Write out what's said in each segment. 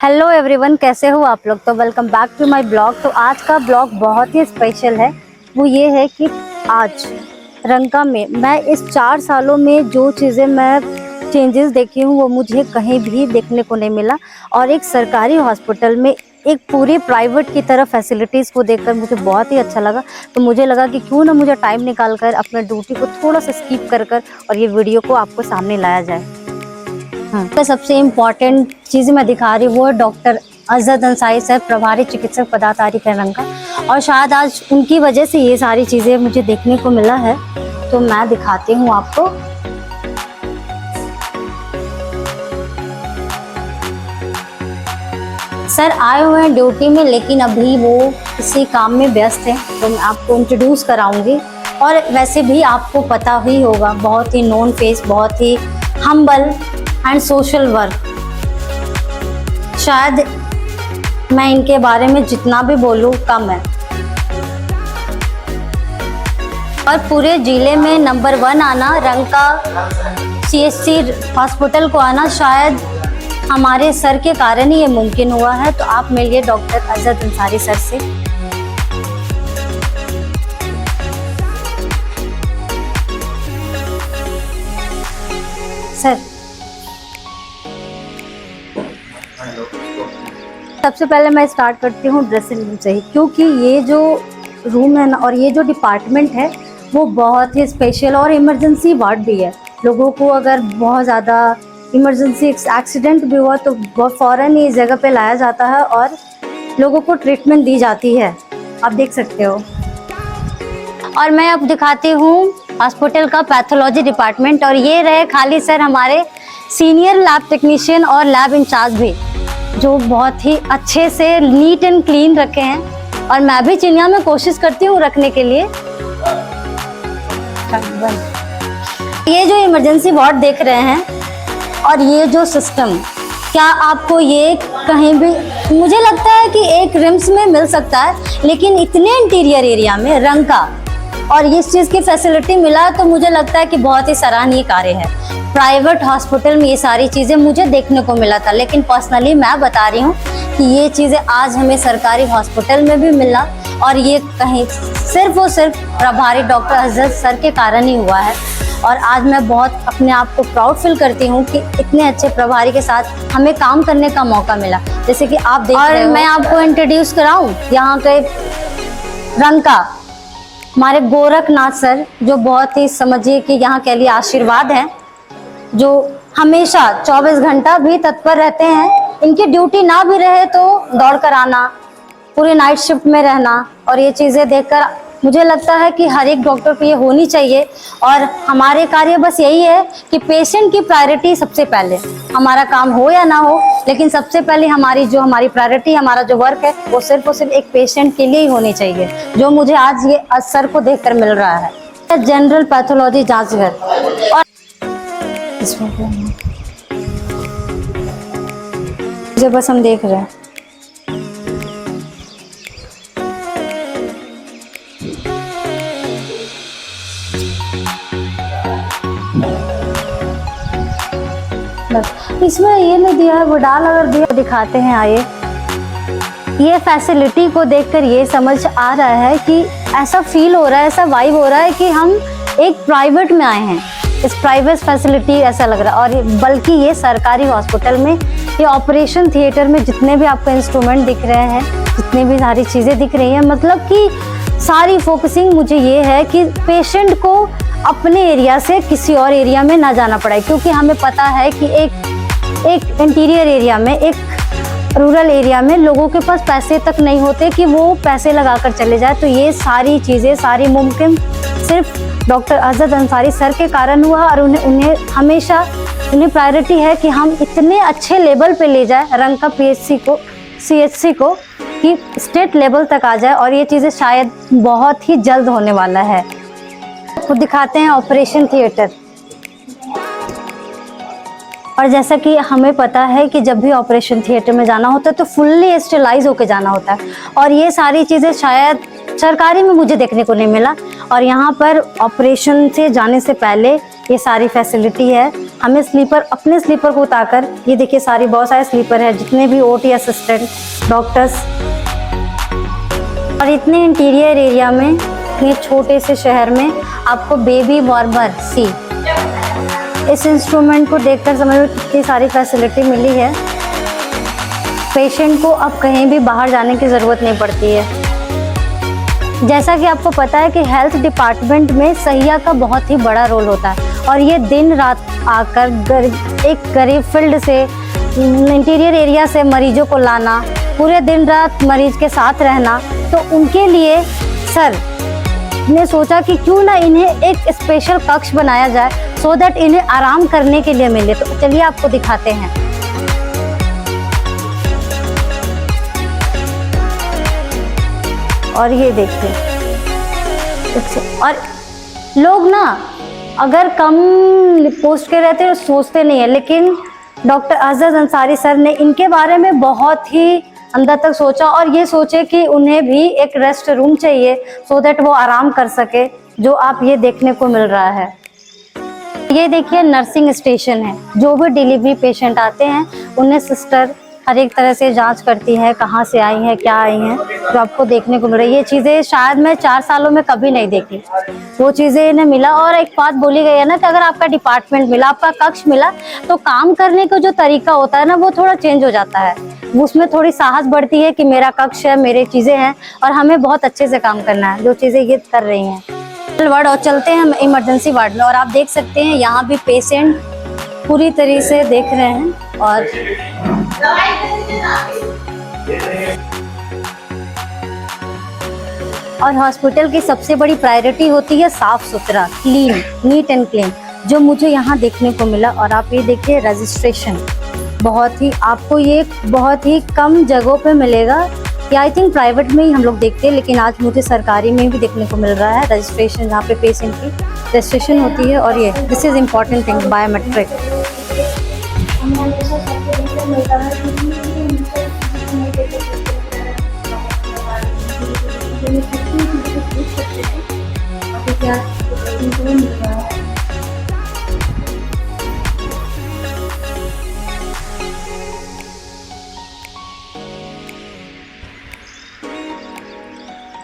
Hello everyone, कैसे हो आप लोग। तो welcome back to my blog. तो आज का ब्लॉग बहुत ही स्पेशल है। वो ये है कि आज रंका में मैं इस 4 सालों में जो चीज़ें मैं चेंजेस देखी हूँ वो मुझे कहीं भी देखने को नहीं मिला। और एक सरकारी हॉस्पिटल में एक पूरे प्राइवेट की तरह फैसिलिटीज़ को देखकर मुझे बहुत ही अच्छा लगा। तो मुझे लगा कि क्यों ना मुझे टाइम निकाल कर अपने ड्यूटी को थोड़ा सा स्किप कर और ये वीडियो को आपको सामने लाया जाए। तो सबसे इम्पॉर्टेंट चीज़ मैं दिखा रही हूँ वो है डॉक्टर अजहद अंसारी सर, प्रभारी चिकित्सक पदाधिकारी रंका। और शायद आज उनकी वजह से ये सारी चीज़ें मुझे देखने को मिला है। तो मैं दिखाती हूँ आपको। सर आए हुए हैं ड्यूटी में, लेकिन अभी वो किसी काम में व्यस्त हैं। तो मैं आपको इंट्रोड्यूस कराऊंगी। और वैसे भी आपको पता ही होगा, बहुत ही नोन फेस, बहुत ही हम्बल एंड सोशल वर्क। शायद मैं इनके बारे में जितना भी बोलूँ कम है। और पूरे जिले में नंबर 1 आना, रंका CHC हॉस्पिटल को आना, शायद हमारे सर के कारण ही ये मुमकिन हुआ है। तो आप मिलिए डॉक्टर अजहद अंसारी सर से। सर सबसे पहले मैं स्टार्ट करती हूँ ड्रेसिंग रूम से ही, क्योंकि ये जो रूम है ना और ये जो डिपार्टमेंट है वो बहुत ही स्पेशल और इमरजेंसी वार्ड भी है। लोगों को अगर बहुत ज़्यादा इमरजेंसी एक्सीडेंट भी हुआ तो बहुत फ़ौरन ही इस जगह पे लाया जाता है और लोगों को ट्रीटमेंट दी जाती है। आप देख सकते हो। और मैं अब दिखाती हूँ हॉस्पिटल का पैथोलॉजी डिपार्टमेंट। और ये रहे खाली सर हमारे सीनियर लैब टेक्नीशियन और लैब इंचार्ज भी, जो बहुत ही अच्छे से नीट एंड क्लीन रखे हैं। और मैं भी चिड़िया में कोशिश करती हूँ रखने के लिए। ये जो इमरजेंसी वार्ड देख रहे हैं और ये जो सिस्टम, क्या आपको ये कहीं भी, मुझे लगता है कि एक रिम्स में मिल सकता है, लेकिन इतने इंटीरियर एरिया में रंका और इस चीज़ की फैसिलिटी मिला तो मुझे लगता है कि बहुत ही सराहनीय कार्य है। प्राइवेट हॉस्पिटल में ये सारी चीज़ें मुझे देखने को मिला था, लेकिन पर्सनली मैं बता रही हूँ कि ये चीज़ें आज हमें सरकारी हॉस्पिटल में भी मिला। और ये कहीं सिर्फ और सिर्फ प्रभारी डॉक्टर अजहद सर के कारण ही हुआ है। और आज मैं बहुत अपने आप को प्राउड फील करती हूँ कि इतने अच्छे प्रभारी के साथ हमें काम करने का मौका मिला, जैसे कि आप देख रहे हो। मैं आपको इंट्रोड्यूस कराऊँ यहाँ के रंका, हमारे गोरखनाथ सर, जो बहुत ही समझिए कि यहाँ के लिए आशीर्वाद हैं, जो हमेशा 24 घंटा भी तत्पर रहते हैं। इनकी ड्यूटी ना भी रहे तो दौड़ कर आना, पूरे नाइट शिफ्ट में रहना। और ये चीज़ें देखकर मुझे लगता है कि हर एक डॉक्टर को ये होनी चाहिए। और हमारे कार्य बस यही है कि पेशेंट की प्रायोरिटी सबसे पहले, हमारा काम हो या ना हो, लेकिन सबसे पहले हमारी प्रायोरिटी, हमारा जो वर्क है वो सिर्फ और सिर्फ एक पेशेंट के लिए ही होनी चाहिए, जो मुझे आज ये असर को देखकर मिल रहा है। जनरल पैथोलॉजी जांच घर, और जो बस हम देख रहे हैं। इसमें ये नहीं दिया है, वो डाल अगर दिया दिखाते हैं। आइए, ये फैसिलिटी को देखकर ये समझ आ रहा है कि ऐसा फील हो रहा है, ऐसा वाइब हो रहा है कि हम एक प्राइवेट में आए हैं। इस प्राइवेट फैसिलिटी ऐसा लग रहा है। और बल्कि ये सरकारी हॉस्पिटल में, ये ऑपरेशन थिएटर में जितने भी आपको इंस्ट्रूमेंट दिख रहे हैं, जितने भी सारी चीज़ें दिख रही हैं, मतलब कि सारी फोकसिंग मुझे ये है कि पेशेंट को अपने एरिया से किसी और एरिया में ना जाना पड़े। क्योंकि हमें पता है कि एक इंटीरियर एरिया में, एक रूरल एरिया में लोगों के पास पैसे तक नहीं होते कि वो पैसे लगाकर चले जाए। तो ये सारी चीज़ें सारी मुमकिन सिर्फ डॉक्टर अजहद अंसारी सर के कारण हुआ। और उन्हें हमेशा उन्हें प्रायोरिटी है कि हम इतने अच्छे लेवल पे ले जाए रंका CHC को कि स्टेट लेवल तक आ जाए। और ये चीज़ें शायद बहुत ही जल्द होने वाला है। तो दिखाते हैं ऑपरेशन थिएटर। और जैसा कि हमें पता है कि जब भी ऑपरेशन थिएटर में जाना होता है तो फुल्ली स्टेलाइज होकर जाना होता है। और ये सारी चीज़ें शायद सरकारी में मुझे देखने को नहीं मिला। और यहाँ पर ऑपरेशन से जाने से पहले ये सारी फैसिलिटी है। हमें स्लीपर, अपने स्लीपर को उतारकर, ये देखिए सारी बहुत सारे स्लीपर है, जितने भी ओटी असिस्टेंट, डॉक्टर्स, और इतने इंटीरियर एरिया में, इतने छोटे से शहर में आपको बेबी वार्मर सी, इस इंस्ट्रूमेंट को देखकर समझ लो कितनी सारी फैसिलिटी मिली है। पेशेंट को अब कहीं भी बाहर जाने की ज़रूरत नहीं पड़ती है। जैसा कि आपको पता है कि हेल्थ डिपार्टमेंट में सहिया का बहुत ही बड़ा रोल होता है, और ये दिन रात आकर एक गरीब फील्ड से, इंटीरियर एरिया से मरीजों को लाना, पूरे दिन रात मरीज के साथ रहना, तो उनके लिए सर ने सोचा कि क्यों ना इन्हें एक स्पेशल कक्ष बनाया जाए, सो दैट इन्हें आराम करने के लिए मिले। तो चलिए आपको दिखाते हैं। और ये देखिए, और लोग ना अगर कम पोस्ट के रहते हैं तो सोचते नहीं है, लेकिन डॉक्टर अजहर अंसारी सर ने इनके बारे में बहुत ही अंदर तक सोचा, और ये सोचे कि उन्हें भी एक रेस्ट रूम चाहिए सो दैट वो आराम कर सके, जो आप ये देखने को मिल रहा है। ये देखिए नर्सिंग स्टेशन है, जो भी डिलीवरी पेशेंट आते हैं उन्हें सिस्टर हर एक तरह से जांच करती है, कहाँ से आई हैं, क्या आई हैं, जो आपको देखने को मिल रही है। ये चीज़ें शायद मैं 4 सालों में कभी नहीं देखी, वो चीज़ें इन्हें मिला। और एक बात बोली गई है ना कि अगर आपका डिपार्टमेंट मिला, आपका कक्ष मिला, तो काम करने का जो तरीका होता है ना, वो थोड़ा चेंज हो जाता है। उसमें थोड़ी साहस बढ़ती है कि मेरा कक्ष है, मेरी चीज़ें हैं, और हमें बहुत अच्छे से काम करना है, जो चीज़ें ये कर रही हैं। वार्ड, और चलते हैं हम इमरजेंसी वार्ड में, और आप देख सकते हैं यहाँ भी पेशेंट पूरी तरह से देख रहे हैं। और हॉस्पिटल की सबसे बड़ी प्रायोरिटी होती है साफ सुथरा, क्लीन, नीट एंड क्लीन, जो मुझे यहाँ देखने को मिला। और आप ये देखिए रजिस्ट्रेशन, बहुत ही आपको ये बहुत ही कम जगहों पे मिलेगा, या आई थिंक प्राइवेट में ही हम लोग देखते हैं, लेकिन आज मुझे सरकारी में भी देखने को मिल रहा है रजिस्ट्रेशन, जहाँ पे पेशेंट की रजिस्ट्रेशन होती है। और ये this is important thing, biometric.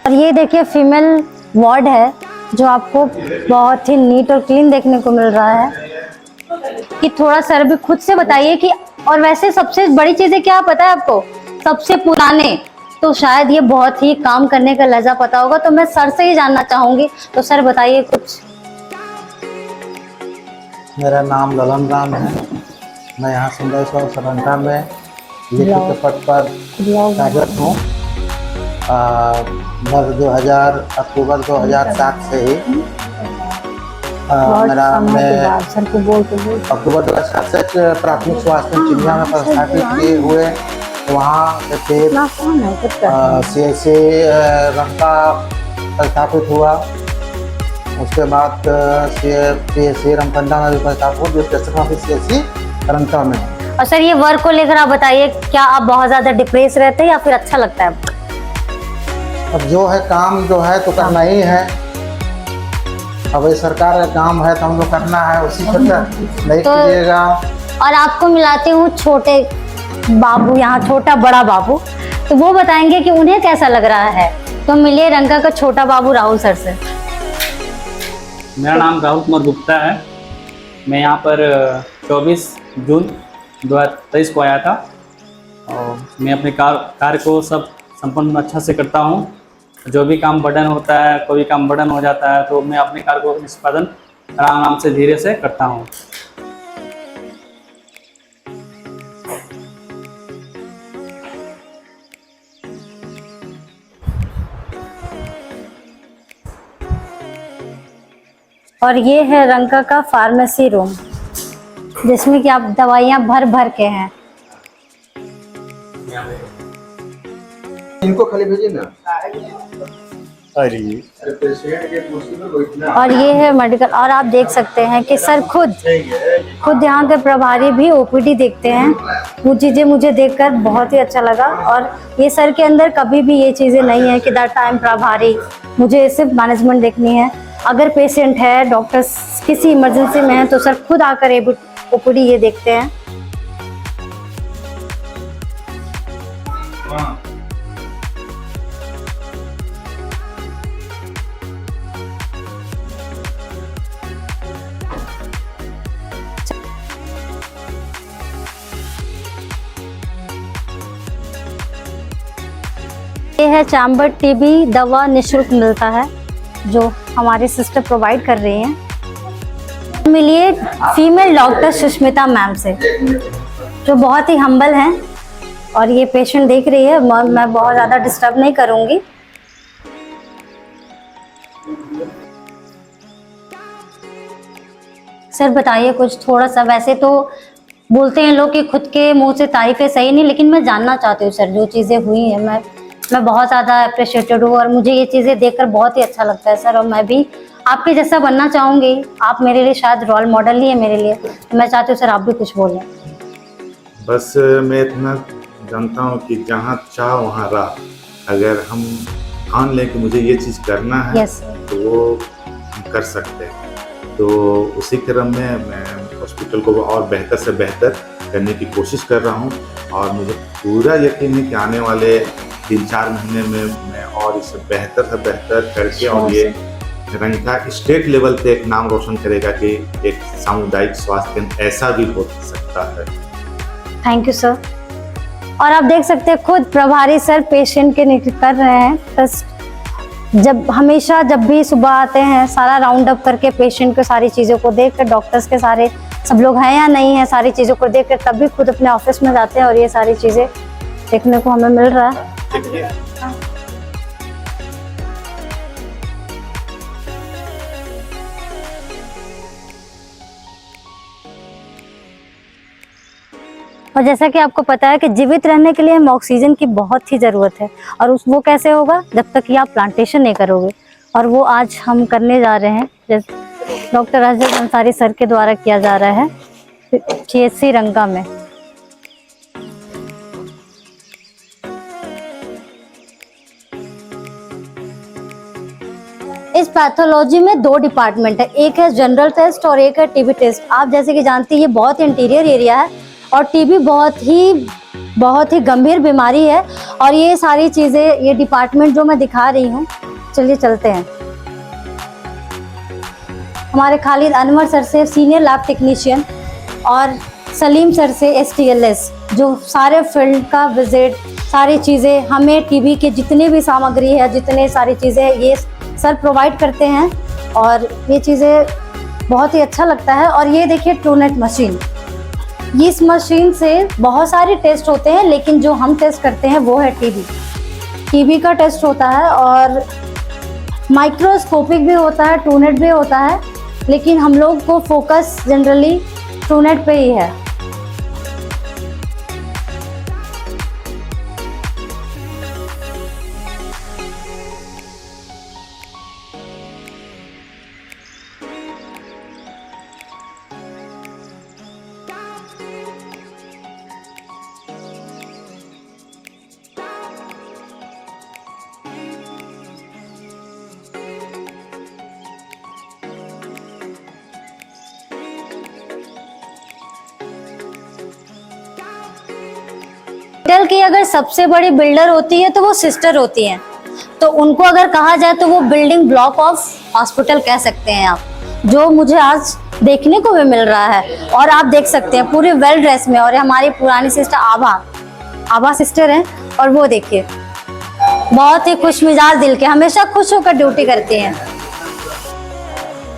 और ये देखिए फीमेल वार्ड है, जो आपको बहुत ही नीट और क्लीन देखने को मिल रहा है। कि थोड़ा सर भी खुद से बताइए कि, और वैसे सबसे बड़ी चीजें क्या पता है आपको, सबसे पुराने, तो शायद ये बहुत ही काम करने का लहजा पता होगा, तो मैं सर से ही जानना चाहूंगी। तो सर बताइए कुछ। मेरा नाम ललन राम है, मैं यहाँ सिंहेश्वर सरंटा में लिखित पद पर कार्यरत हूँ। अक्टूबर 2007 से ही अक्टूबर 2007 से प्राथमिक स्वास्थ्य चिन्हिया में प्रस्थापित किए हुए, वहाँ से फिर CSC रंका प्रस्थापित हुआ। उसके बाद CSC रमकंडा में भी प्रस्थापित हुआ, जो टेस्ट ऑफिस CSC रंका में। और सर ये वर्क को लेकर आप बताइए, क्या आप बहुत ज़्यादा डिप्रेस रहते हैं या फिर अच्छा लगता है? अब जो है काम जो है तो करना ही है, अब ये सरकार का काम है तो हम लोग करना है, उसी पर नहीं कीजिएगा। और आपको मिलाती हूँ छोटे बाबू, यहाँ छोटा बड़ा बाबू, तो वो बताएंगे कि उन्हें कैसा लग रहा है। तो मिलिए रंका का छोटा बाबू राहुल सर से। मेरा नाम राहुल कुमार गुप्ता है, मैं यहाँ पर 24 जून 2023 को आया था, और मैं अपने कार्य को सब संपन्न अच्छा से करता हूँ। जो भी काम बर्डन होता है, कोई काम बर्डन हो जाता है, तो मैं अपने कार्य को निष्पादन आराम से धीरे से करता हूँ। और ये है रंका का फार्मेसी रूम, जिसमें कि आप दवाइयाँ भर भर के हैं। इनको खाली भेजिए ना। और ये है मेडिकल, और आप देख सकते हैं कि सर खुद यहाँ के प्रभारी भी OPD देखते हैं। वो चीज़ें मुझे देखकर बहुत ही अच्छा लगा। और ये सर के अंदर कभी भी ये चीज़ें नहीं है कि दैट टाइम प्रभारी, मुझे सिर्फ मैनेजमेंट देखनी है। अगर पेशेंट है, डॉक्टर किसी इमरजेंसी में है, तो सर खुद आकर ओपीडी ये देखते हैं। ये है चैम्बर टीबी दवा निशुल्क मिलता है जो हमारे सिस्टर प्रोवाइड कर रही हैं। मिलिए फीमेल डॉक्टर सुष्मिता मैम से जो बहुत ही हम्बल हैं और ये पेशेंट देख रही है। मैं बहुत ज़्यादा डिस्टर्ब नहीं करूँगी। सर बताइए कुछ थोड़ा सा, वैसे तो बोलते हैं लोग कि खुद के मुंह से तारीफें सही नहीं, लेकिन मैं जानना चाहती हूँ सर जो चीज़ें हुई हैं मैं बहुत ज़्यादा अप्रिशिएटेड हूँ और मुझे ये चीज़ें देखकर बहुत ही अच्छा लगता है सर। और मैं भी आपके जैसा बनना चाहूँगी। आप मेरे लिए शायद रोल मॉडल ही है मेरे लिए। तो मैं चाहती हूँ सर आप भी कुछ बोलें। बस मैं इतना जानता हूँ कि जहाँ चाह वहाँ राह। अगर हम ठान लें कि मुझे ये चीज़ करना है तो वो हम कर सकते हैं। तो उसी क्रम में मैं हॉस्पिटल को और बेहतर से बेहतर करने की कोशिश कर रहा हूँ और मुझे पूरा यकीन है कि आने वाले 3-4 महीने में मैं और इसे बेहतर से बेहतर करके और ये रंका स्टेट लेवल पे एक नाम रोशन करेगा कि एक सामुदायिक स्वास्थ्य केंद्र ऐसा भी हो सकता है। Thank you sir. और आप देख सकते हैं खुद प्रभारी सर पेशेंट के कर रहे हैं टेस्ट। हमेशा जब भी सुबह आते हैं सारा राउंड अप करके पेशेंट को सारी चीज़ों को देख कर, डॉक्टर्स के सारे सब लोग हैं या नहीं है, सारी चीज़ों को देख कर तब भी खुद अपने ऑफिस में जाते हैं और ये सारी चीज़ें देखने को हमें मिल रहा है। और जैसा कि आपको पता है कि जीवित रहने के लिए हमें ऑक्सीजन की बहुत ही ज़रूरत है और वो कैसे होगा जब तक कि आप प्लांटेशन नहीं करोगे। और वो आज हम करने जा रहे हैं, जैसे डॉक्टर अजहर अंसारी सर के द्वारा किया जा रहा है CHC रंका में। इस पैथोलॉजी में 2 डिपार्टमेंट है, एक है जनरल टेस्ट और एक है टीबी टेस्ट। आप जैसे कि जानते हैं ये बहुत इंटीरियर एरिया है और टीबी बहुत ही गंभीर बीमारी है। और ये सारी चीज़ें, ये डिपार्टमेंट जो मैं दिखा रही हूँ, चलिए चलते हैं। हमारे खालिद अनवर सर से सीनियर लैब टेक्नीशियन और सलीम सर से STLS जो सारे फील्ड का विजिट, सारी चीज़ें हमें टीबी के जितने भी सामग्री है, जितने सारी चीज़ें ये सर प्रोवाइड करते हैं और ये चीज़ें बहुत ही अच्छा लगता है। और ये देखिए ट्रूनेट मशीन, इस मशीन से बहुत सारे टेस्ट होते हैं लेकिन जो हम टेस्ट करते हैं वो है टीबी का टेस्ट होता है और माइक्रोस्कोपिक भी होता है, ट्रूनेट भी होता है, लेकिन हम लोग को फोकस जनरली ट्रूनेट पे ही है। हॉस्पिटल की अगर सबसे बड़ी बिल्डर होती है तो वो सिस्टर होती हैं, तो उनको अगर कहा जाए तो वो बिल्डिंग ब्लॉक ऑफ हॉस्पिटल कह सकते हैं आप, जो मुझे आज देखने को भी मिल रहा है। और आप देख सकते हैं पूरी वेल ड्रेस में, और हमारी पुरानी सिस्टर आभा सिस्टर हैं और वो देखिए बहुत ही खुश मिजाज दिल के, हमेशा खुश होकर ड्यूटी करती हैं।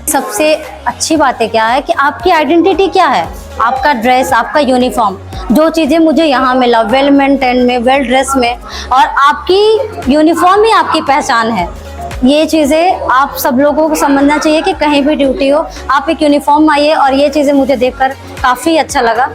सबसे अच्छी बात है क्या है कि आपकी आइडेंटिटी क्या है, आपका ड्रेस, आपका यूनिफॉर्म, जो चीज़ें मुझे यहाँ मिला वेल मेंटेन में, वेल ड्रेस में, और आपकी यूनिफॉर्म ही आपकी पहचान है। ये चीज़ें आप सब लोगों को समझना चाहिए कि कहीं भी ड्यूटी हो आप एक यूनिफॉर्म आइए, और ये चीज़ें मुझे देखकर काफ़ी अच्छा लगा।